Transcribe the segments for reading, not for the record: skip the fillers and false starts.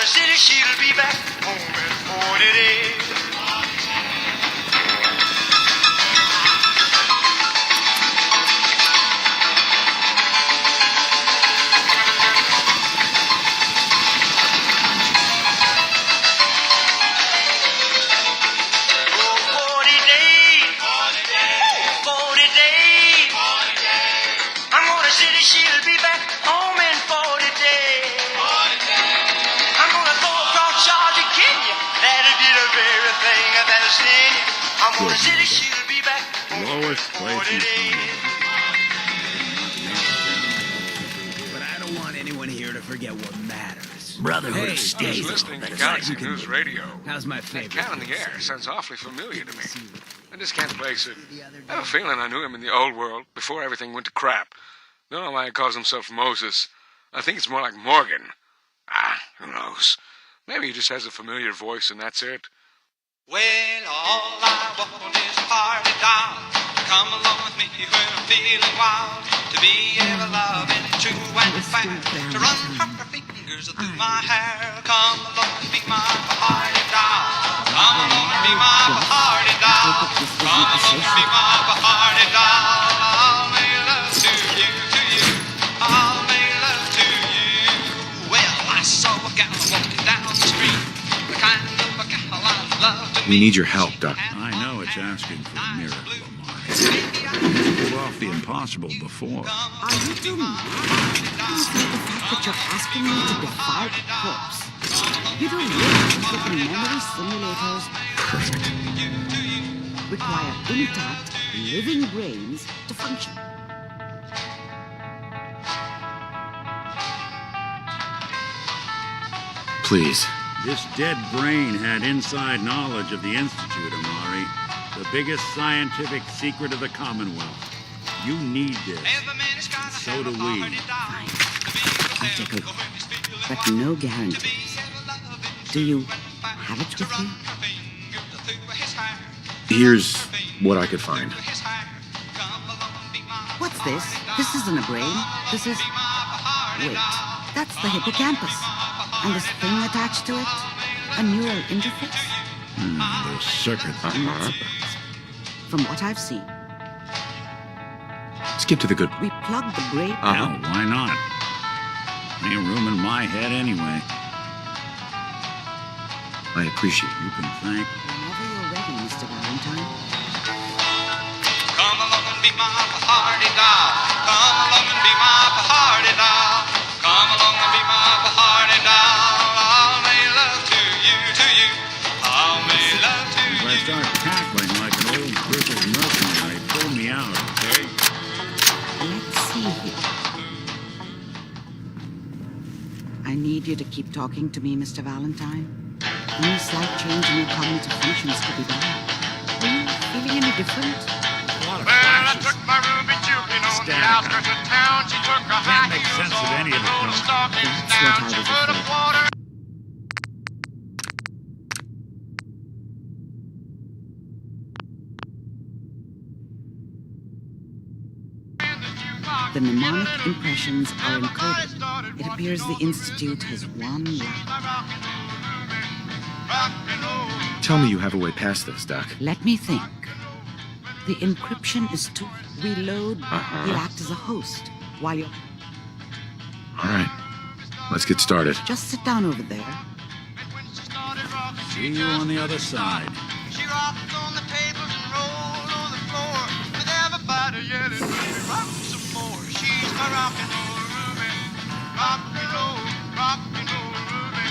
gonna say that she'll be back home in 40 days. She'll be back home in 40 days. 40 days. I'm gonna go across Georgia, Kenya. That'll be the very thing that'll send you. I'm gonna say that she'll be back home in 40 days. But I don't want anyone here to forget what matters. Brotherhood of Steel. Listening to Galaxy News Radio. How's my favorite? That cat in the air sounds awfully familiar to me. I just can't place it. I have a feeling I knew him in the old world before everything went to crap. Don't know why he calls himself Moses. I think it's more like Morgan. Who knows? Maybe he just has a familiar voice and that's it. Well, all I want is a party doll. Come along with me when I'm feeling wild. To be ever loving, true and fair. To run her fingers through my hair. Come along and be my party doll. Come along and be my party doll. Come along and be my party doll. I'll make love to you. I'll make love to you. Well, I saw a gal walking down the street. The kind of a gal I love to meet. We need your help, Doc. I know it's asking for a miracle, Omar. You pulled off the impossible before. Are you too mad? It's not the fact that you're asking me to defy a corpse. You don't realize that the memory simulators require intact, living brains to function. Please. This dead brain had inside knowledge of the Institute, Amari. The biggest scientific secret of the Commonwealth. You need this. And so do we. Fine. I'll take a look. But no guarantees. Do you have it with you? Here's what I could find. What's this? This isn't a brain. This is... Wait, that's the hippocampus. And this thing attached to it? A neural interface? Those circuits. I'm not surprised. From what I've seen, Skip to the good. we plugged the brain... Hell, why not? Ain't room in my head anyway. I appreciate You can thank... Whenever you're ready, Mr. Valentine. Come along and be my party doll. Come along and be my party doll. Come along and be my party doll. I'll make love to you, to you. I'll make love to If I you. start cackling like an old crippled mercenary, pull me out, okay? Let's see here. I need you to keep talking to me, Mr. Valentine. Any slight change in your cognitive functions could be bad. Are you feeling any different? Well, I took my Ruby Jupin on the outskirts of town. She took a high make heels sense of on any the of it, roller Doc. stockings That's down. what I She was put a afraid. quarter in the jukebox. The mnemonic impressions are encoded. It appears the Institute has one lap. Tell me you have a way past this, Doc. Let me think. The encryption is to reload. He'll act as a host while you're... All right. Let's get started. Just sit down over there. See you on the other side. She rocked on the tables and rolled on the floor with everybody yelling, "Ruby, rock some more." She's my rock and roll Ruby. Rock and roll, Ruby.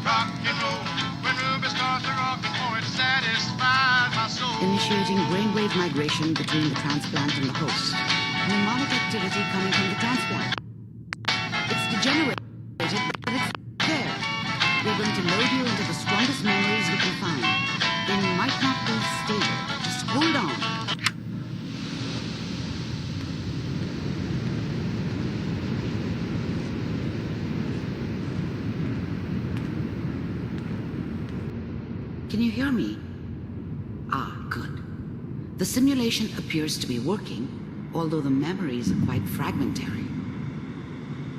Rock and roll. When Ruby starts to rock and roll, it satisfies my soul. Initiating brainwave migration between the transplant and the host. Mnemonic activity coming from the transplant. It's degenerated, but it's there. We're going to load you into the strongest memories we can find. They might not be stable. Just hold on. Can you hear me? Ah, good. The simulation appears to be working, although the memories are quite fragmentary.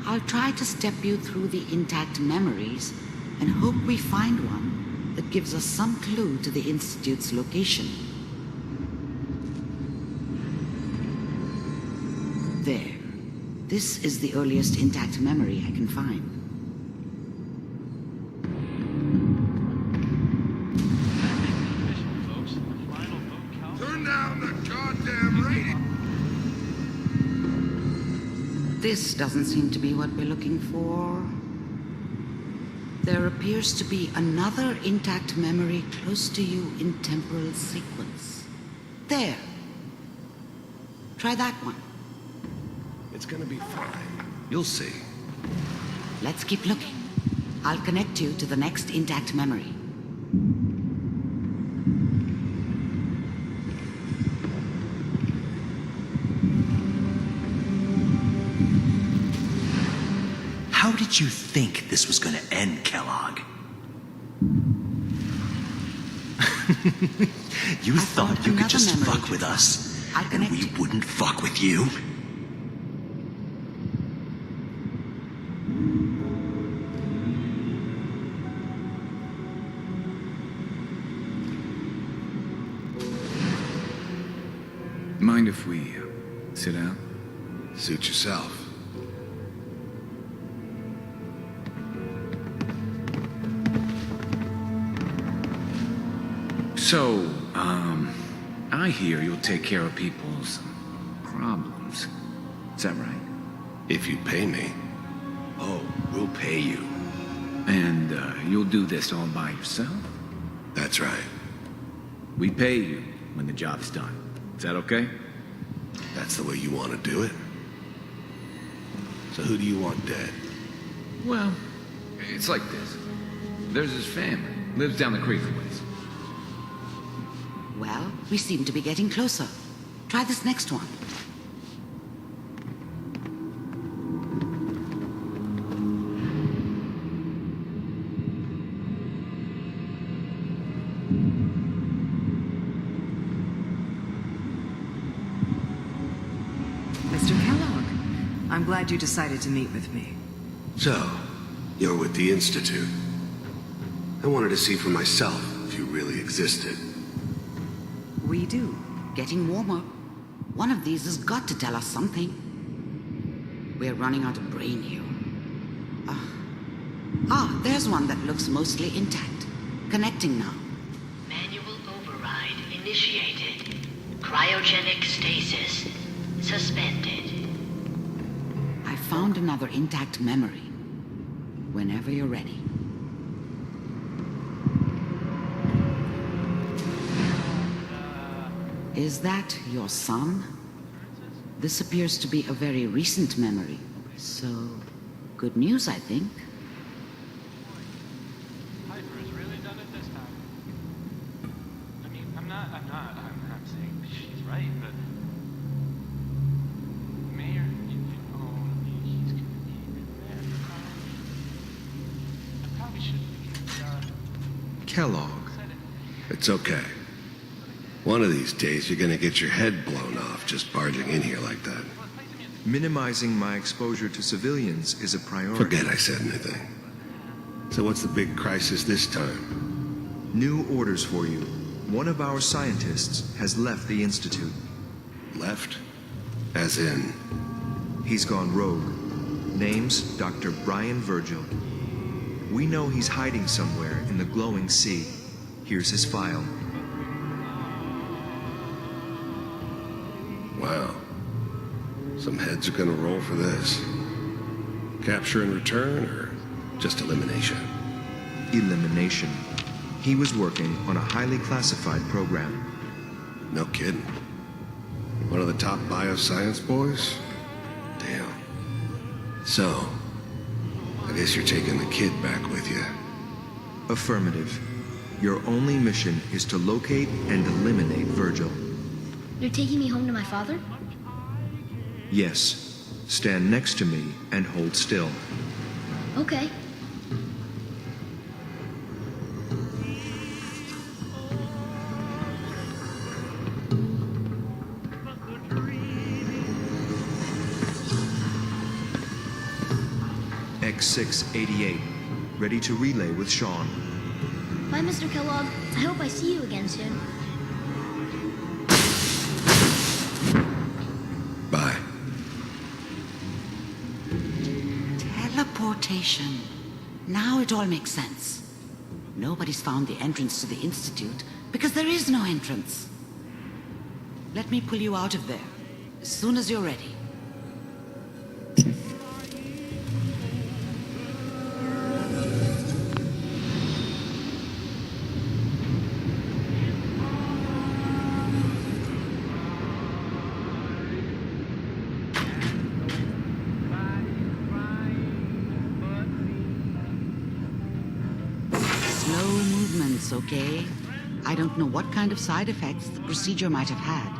I'll try to step you through the intact memories and hope we find one that gives us some clue to the Institute's location. There. This is the earliest intact memory I can find. Turn down the goddamn rating. This doesn't seem to be what we're looking for. There appears to be another intact memory close to you in temporal sequence. There. Try that one. It's gonna be fine. You'll see. Let's keep looking. I'll connect you to the next intact memory. How did you think this was going to end, Kellogg? You thought you could just fuck with us, and we wouldn't fuck with you? Mind if we sit down? Suit yourself. So, I hear you'll take care of people's problems. Is that right? If you pay me. Oh, we'll pay you. And, you'll do this all by yourself? That's right. We pay you when the job's done. Is that okay? That's the way you want to do it. So who do you want dead? Well, it's like this. There's his family. Lives down the creek a ways. Well, we seem to be getting closer. Try this next one. Mr. Kellogg, I'm glad you decided to meet with me. So, you're with the Institute. I wanted to see for myself if you really existed. We do. Getting warmer. One of these has got to tell us something. We're running out of brain here. There's one that looks mostly intact. Connecting now. Manual override initiated. Cryogenic stasis suspended. I found another intact memory. Whenever you're ready. Is that your son? This appears to be a very recent memory. So, good news, I think. Piper has really done it this time. I mean, I'm not saying she's right, but Mayor, he's gonna be there. I probably shouldn't. Kellogg. It's okay. One of these days, you're gonna get your head blown off just barging in here like that. Minimizing my exposure to civilians is a priority. Forget I said anything. So what's the big crisis this time? New orders for you. One of our scientists has left the Institute. Left? As in? He's gone rogue. Name's Dr. Brian Virgil. We know he's hiding somewhere in the glowing sea. Here's his file. Wow. Some heads are gonna roll for this. Capture and return, or just elimination? Elimination. He was working on a highly classified program. No kidding. One of the top bioscience boys? Damn. So, I guess you're taking the kid back with you. Affirmative. Your only mission is to locate and eliminate Virgil. You're taking me home to my father? Yes. Stand next to me and hold still. Okay. X688. ready to relay with Sean. Bye, Mr. Kellogg. I hope I see you again soon. Bye. Teleportation. Now it all makes sense. Nobody's found the entrance to the Institute because there is no entrance. Let me pull you out of there as soon as you're ready. Slow movements, okay? I don't know what kind of side effects the procedure might have had.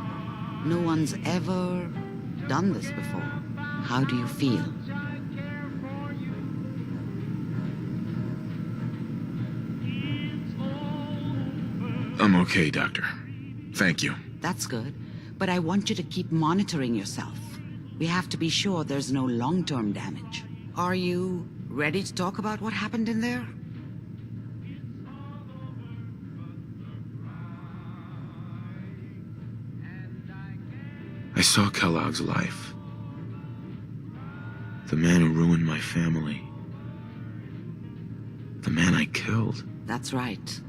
No one's ever done this before. How do you feel? I'm okay, Doctor. Thank you. That's good, but I want you to keep monitoring yourself. We have to be sure there's no long-term damage. Are you ready to talk about what happened in there? I saw Kellogg's life. The man who ruined my family. The man I killed. That's right.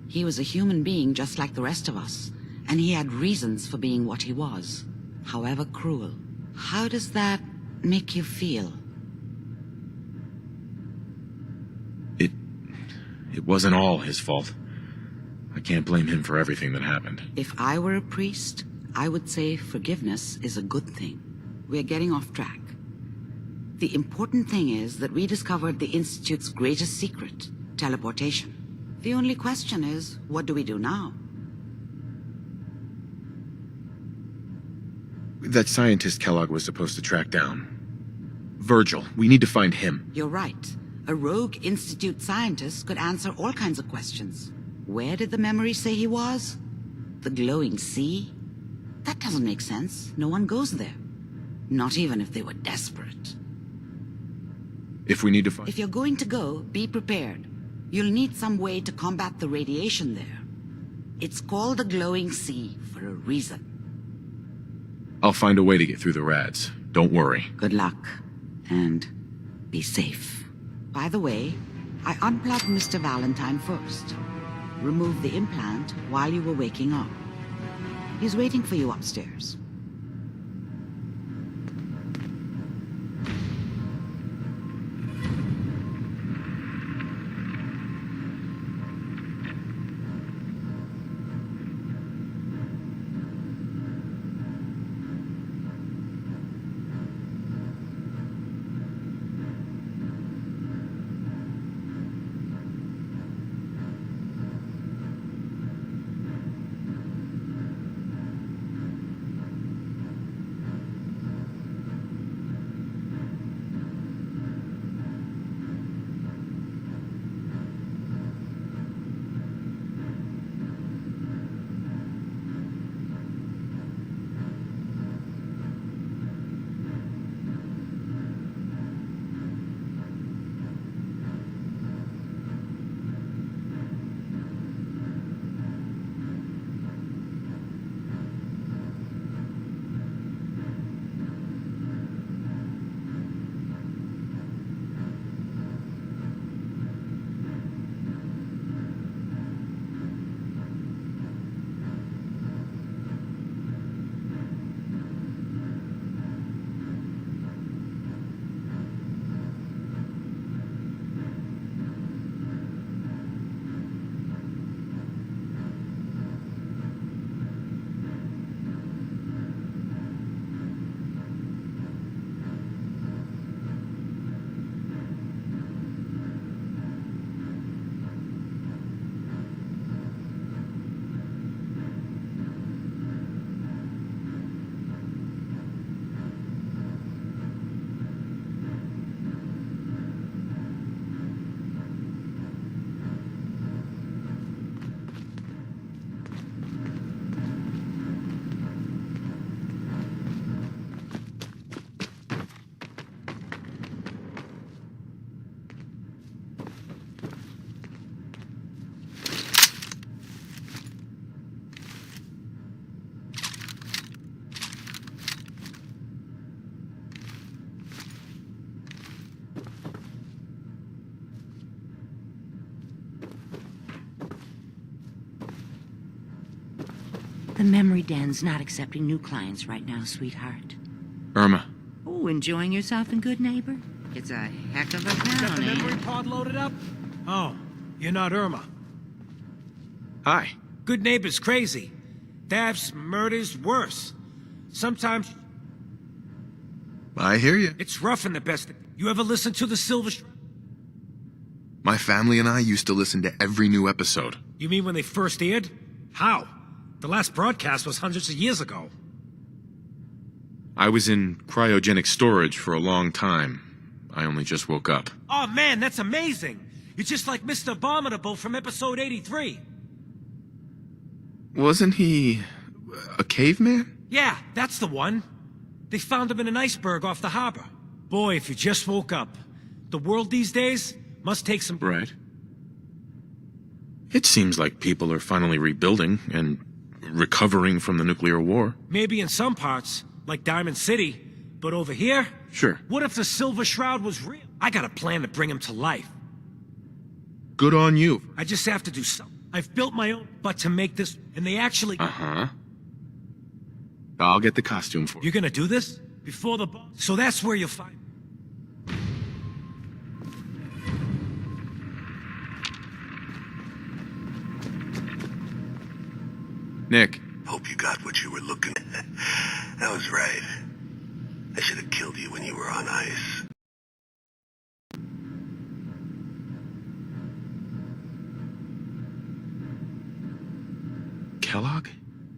He was a human being just like the rest of us, and he had reasons for being what he was, however cruel. How does that make you feel? It wasn't all his fault. I can't blame him for everything that happened. If I were a priest, I would say forgiveness is a good thing. We're getting off track. The important thing is that we discovered the Institute's greatest secret, teleportation. The only question is, what do we do now? That scientist Kellogg was supposed to track down. Virgil, we need to find him. You're right. A rogue Institute scientist could answer all kinds of questions. Where did the memory say he was? The glowing sea? That doesn't make sense. No one goes there. Not even if they were desperate. If we need to find... If you're going to go, be prepared. You'll need some way to combat the radiation there. It's called the glowing sea for a reason. I'll find a way to get through the rads. Don't worry. Good luck. And be safe. By the way, I unplugged Mr. Valentine first. Removed the implant while you were waking up. He's waiting for you upstairs. The memory den's not accepting new clients right now, sweetheart. Irma. Oh, enjoying yourself in Good Neighbor? It's a heck of a town, Got the ain't memory it? pod loaded up? Oh, you're not Irma. Hi. Good Neighbor's crazy. Thefts, murders, worse. Sometimes I hear you. it's rough in the best. You ever listen to the Silver Shroud? My family and I used to listen to every new episode. You mean when they first aired? How? The last broadcast was hundreds of years ago. I was in cryogenic storage for a long time. I only just woke up. Oh man, that's amazing! You're just like Mr. Abominable from episode 83. Wasn't he a caveman? Yeah, that's the one. They found him in an iceberg off the harbor. Boy, if you just woke up. The world these days must take some... Right. It seems like people are finally rebuilding and recovering from the nuclear war. Maybe in some parts, like Diamond City. But over here? Sure. What if the Silver Shroud was real? I got a plan to bring him to life. Good on you. I just have to do something. I've built my own, but to make this... And they actually... Uh-huh. I'll get the costume for you. You're gonna do this? Before the... So that's where you'll find... Nick. Hope you got what you were looking at. That was right. I should have killed you when you were on ice. Kellogg?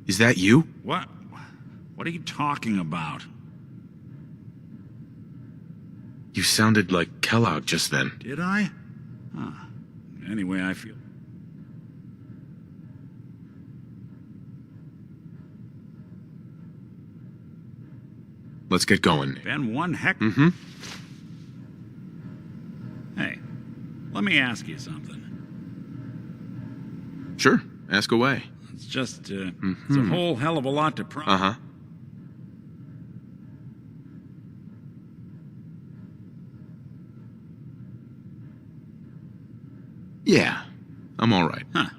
Is that you? What? What are you talking about? You sounded like Kellogg just then. Did I? Huh. Anyway, I feel... Let's get going. Been one heck... Mm-hmm. Hey, let me ask you something. Sure. Ask away. It's just, it's a whole hell of a lot to Uh-huh. Yeah, I'm all right. Huh.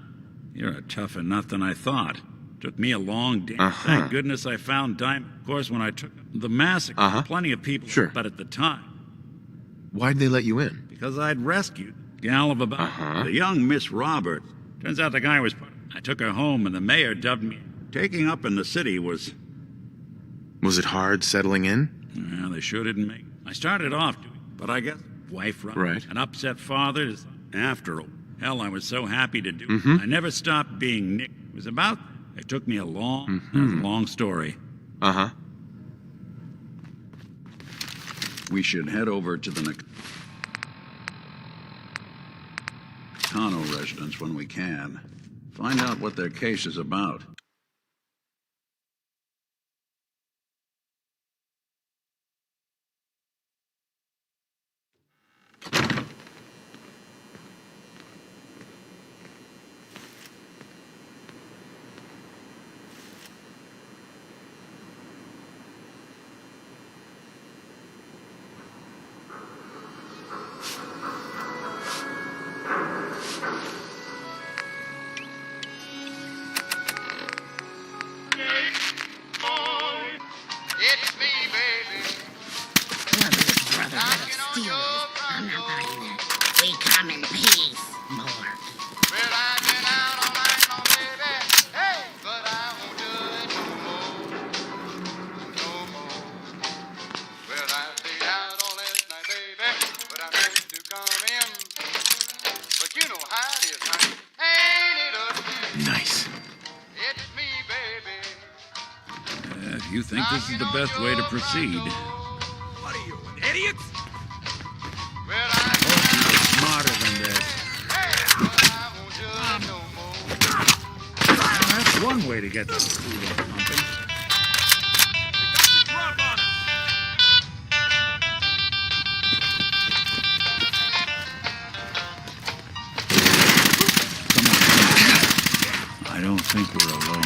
You're a tougher nut than I thought. Took me a long day. Thank goodness I found Diamond. Of course, when I took the massacre, plenty of people... Sure. But at the time... Why'd they let you in? Because I'd rescued a gal of about... The young Miss Roberts. Turns out the guy was... I took her home, and the mayor dubbed me... Taking up in the city was... Was it hard settling in? Well, they sure didn't make... I started off doing... But I guess... Wife... Right. An upset father... After all... Hell, I was so happy to do it. I never stopped being Nick. It was about... It took me a long story. Uh-huh. We should head over to the Nakano residence when we can. Find out what their case is about. It's me, baby. Brother, stealers. I'm not buying that. We come in peace, more. Well, I've been out all night long, baby. Hey, but I won't do it no more. No more. Well, I stayed out all last night, baby, but I meant to come in. But you know how it is, honey. Ain't it ugly? Nice. It's me, baby. If you think this is the best way to proceed... What are you, an idiot? Well, I hope you were smarter than this. hey, but I won't do it no more. Now, that's one way to get the food on pumping. Come on. I don't think we're alone.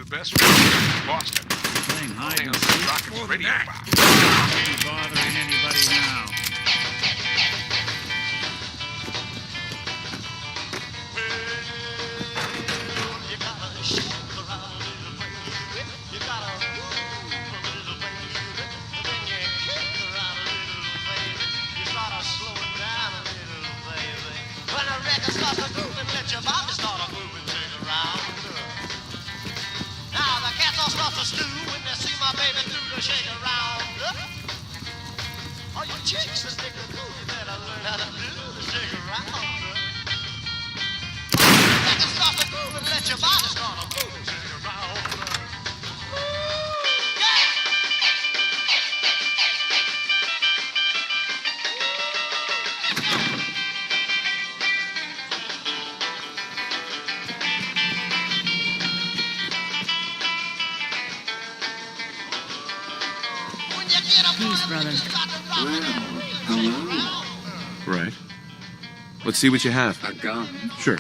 best restaurant in Boston. Playing hide Only and on seek? Rocket's radio box. Ain't bothering anybody now. Chicks that stick a groove, you better learn how to do the shake around. Let you start to groove and let your body start to move and shake around. Peace, brother. Hello. Right. Let's see what you have. A gun? Sure.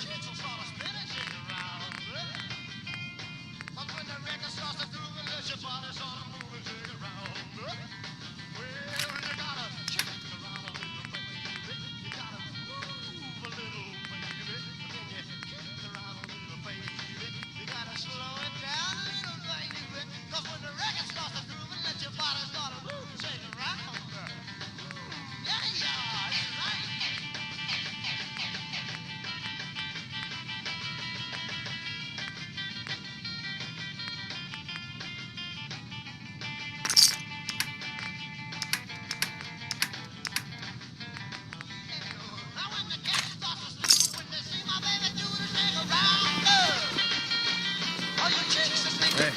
Hey.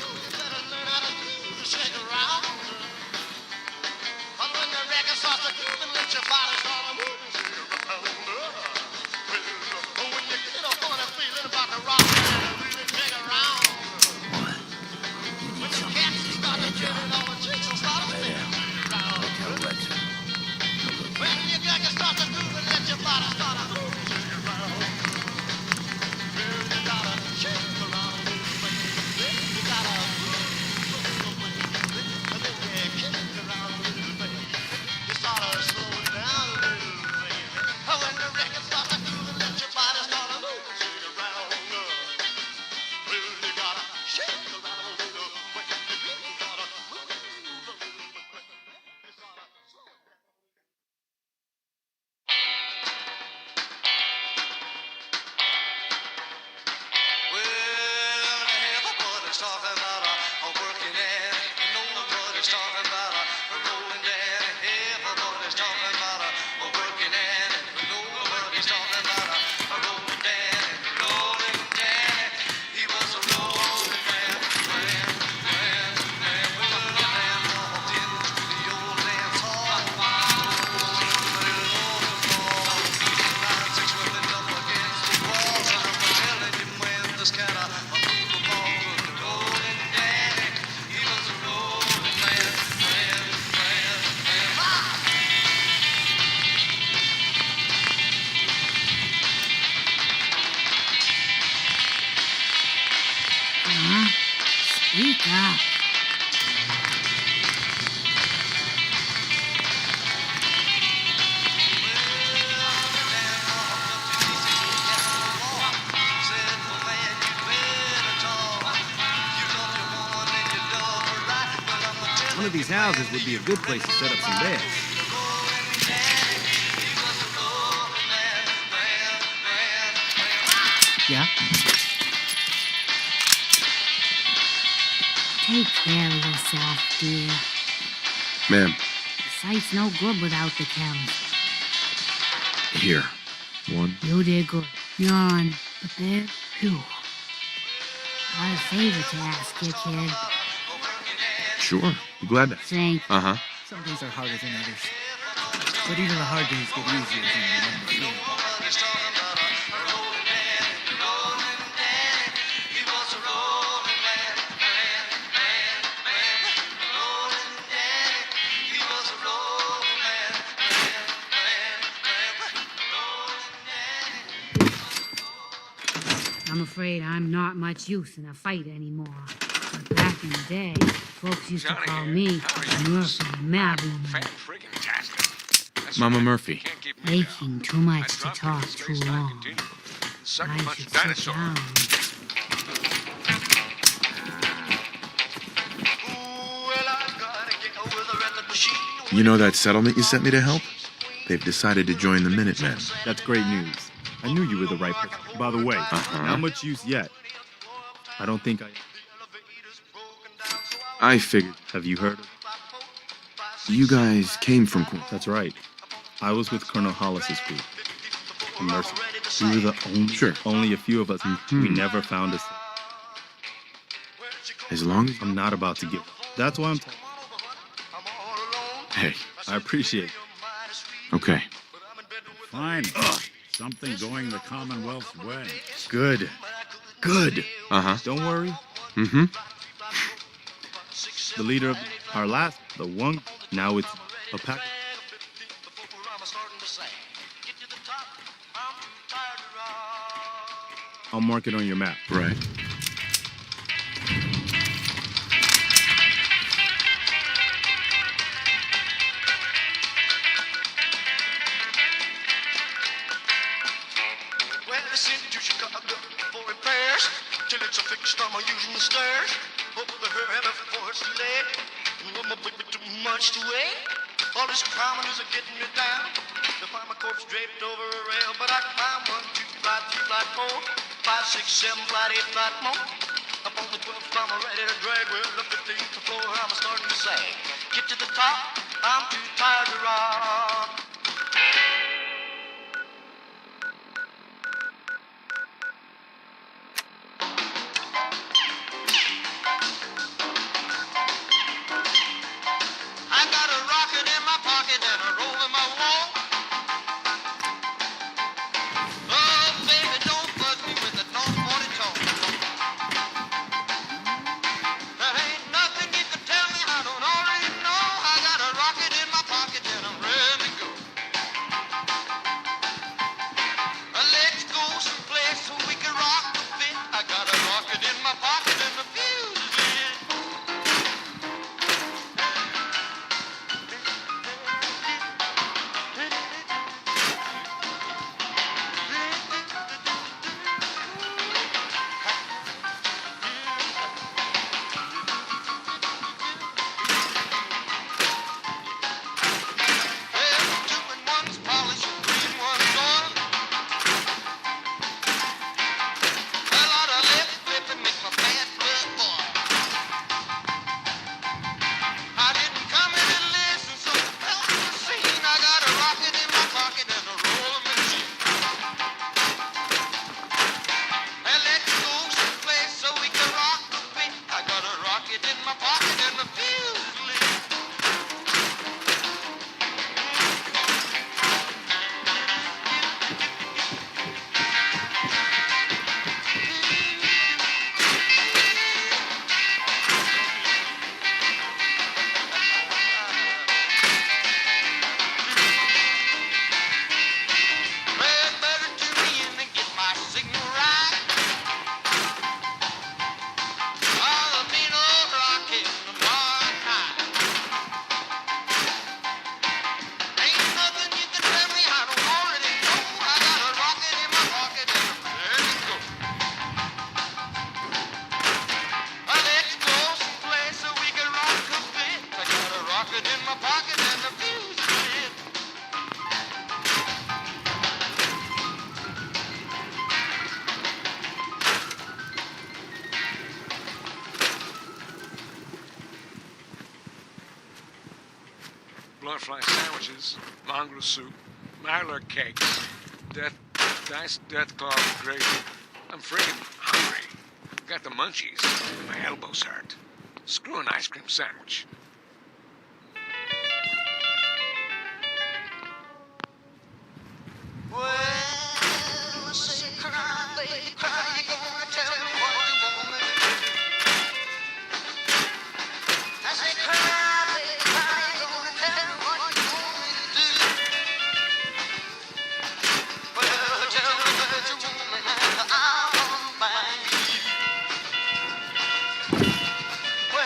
Speak up. One of these houses would be a good place to set up some beds. Yeah? Take care of yourself, dear. Ma'am, The sight's no good without the chems. here. One. You did good. You're on. But there, phew. Got a favor to ask you, kid. Sure. Be glad to. Thank Uh-huh. Some days are harder than others. But even the hard days get easier than you remember feeling. I'm afraid I'm not much use in a fight anymore. Back in the day, folks used to call me Murphy Madwoman. Mama Murphy. Making too much to talk too long. I should sit down. You know that settlement you sent me to help? They've decided to join the Minutemen. That's great news. I knew you were the right person. By the way, not much use yet. I don't think I figured. Have you heard of? You guys came from... That's right. I was with Colonel Hollis's group. The Mercy. We were the only a few of us. We never found us. As long as... I'm not about to give. That's why I'm... Hey. I appreciate it. Okay. Fine. Something going the Commonwealth's way. Good. Good. Uh-huh. Don't worry. Mm-hmm. The leader of our last, the one, now it's a pack. I'll mark it on your map. Right. Well, they sent to Chicago for repairs till it's a fixed on using the stairs. Over the heavy before it's delayed. And my baby too much to wait. All this climbing is getting me down. They find my corpse draped over a rail, but I climb 1, 2, flight 3, flight 4, 5, 6, 7, flight 8, flight more. Up on the 12th, I'm ready to drag. Well, the 15th floor, I'm starting to sag. Get to the top, I'm too tired to rock. I got a rocket in my pocket and a roll in my wall. Oh, baby, don't buzz me with that non-40 talk. There ain't nothing you can tell me I don't already know. I got a rocket in my pocket and I'm ready to go. Let's go someplace so we can rock the fit. I got a rocket in my pocket and the fuse is lit. Bloodfly sandwiches, mongrel soup, Mylar cakes, diced death claw with gravy. I'm friggin' hungry. Got the munchies. My elbows hurt. Screw an ice cream sandwich. Well,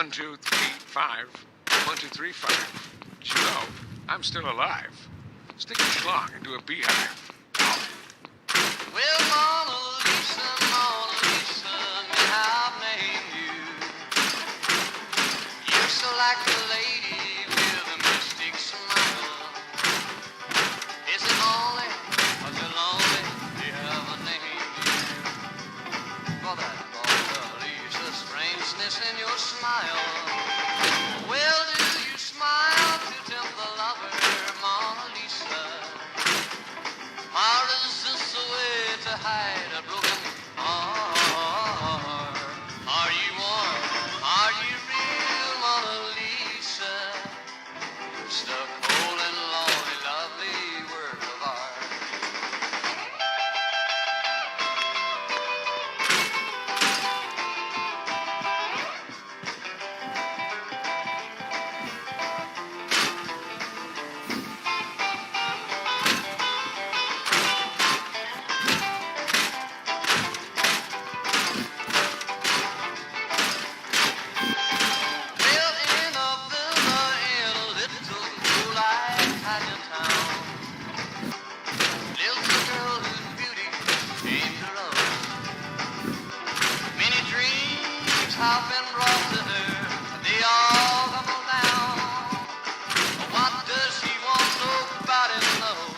1, 2, 3, 5. 1, 2, 3, 5. But you know, I'm still alive. Stick your schlong into a beehive. Well, Mona Lisa, may I name you? You're so like the lady with a mystic smile. Is it only, or is it lonely, you have a name you? For that Mona Lisa strangeness in your smile. Well, do you smile to tempt the lover, Mona Lisa? Or is this a way to hide a broken heart? Are you warm? Are you real, Mona Lisa? Just a cold and lonely, lovely work of art. Have been brought to her, they all tumble down. What does she want? Nobody knows.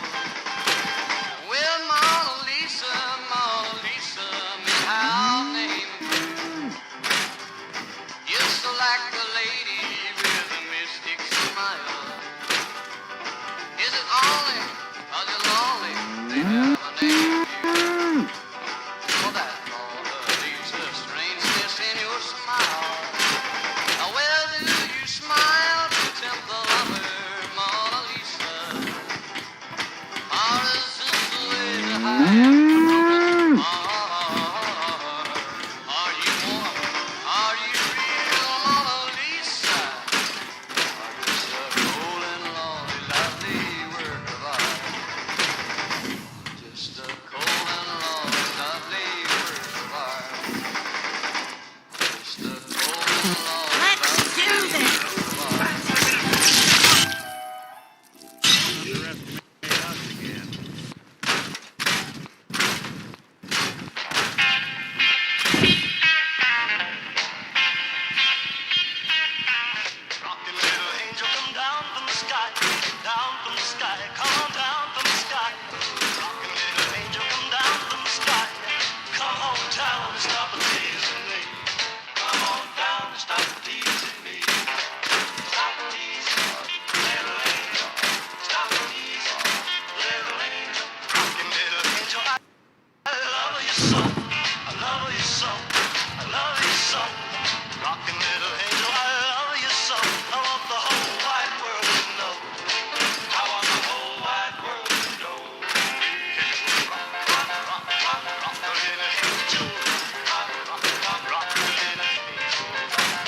Well, Mona Lisa, may I name you? You're so like the lady with a mystic smile. Is it only, are you lonely? They have a name you. For that Mona Lisa strangeness in your smile. Well, do you smile to tempt the lover, Mona Lisa? Or is this the way to hide a broken heart? Are you warm? Are you real, Mona Lisa? Or just a cold and lonely, lovely work of art? Just a cold and lonely, lovely work of art. Just a cold and lonely, Let's do this! Underestimate us again. Rockin' little angel, come down from the sky, come on down from the sky. Rockin' little angel, come down from the sky, come on down and stop teasing me. Come on down and stop teasing me. Stop teasing, little angel. Stop teasing, little angel. Rockin' little angel, I love you so. I love you so. I love you so. Rockin' little angel, I love you so. I want the whole wide world to know. I want the whole wide world to know. Rock, rock, rock, rock, rock the little angel. Rock, rock, rock, rock the little angel.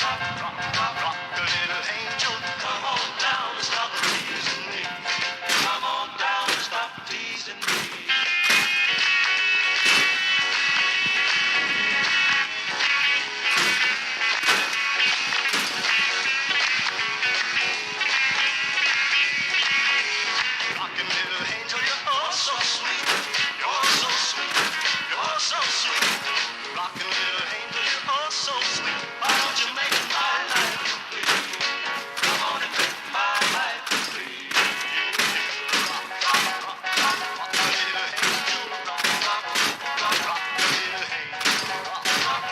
Rock, rock, rock, rock the little angel. Come on down and stop teasing me. Come on down and stop teasing me. Rockin' little angel, you're oh so sweet. You're so sweet. You're so sweet. Rockin' little angel, you're oh so sweet. Why don't you make my life complete? Come on and make my life complete. Rock, rock, rock, rock, rock the little angel. Rock, rock, rock, rock the little angel. Rock, rock,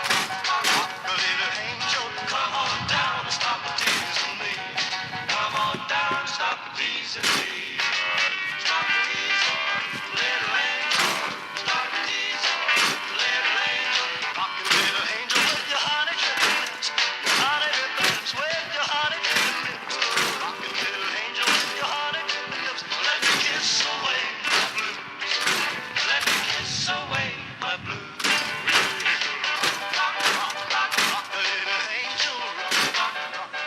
rock, rock the little angel. Come on down and stop teasing me. Come on down and stop teasing me. Stop teasing, little angel. Stop teasing, little angel. Rockin' little angel with your honey drippin' lips. Your honey drippin' lips with your honey drippin' lips. Rockin' little angel with your honey drippin' lips. Let me kiss away my blues. Let me kiss away my blues. Rock, rock, rock, rock the little angel. Rock, rock,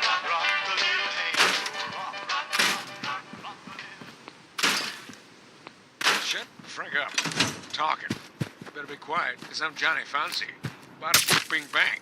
rock, rock the little angel. Rock, rock, rock, rock the little. Shut the frig up. I'm talking. You better be quiet, because I'm Johnny Fancy. Bada boop bing bang.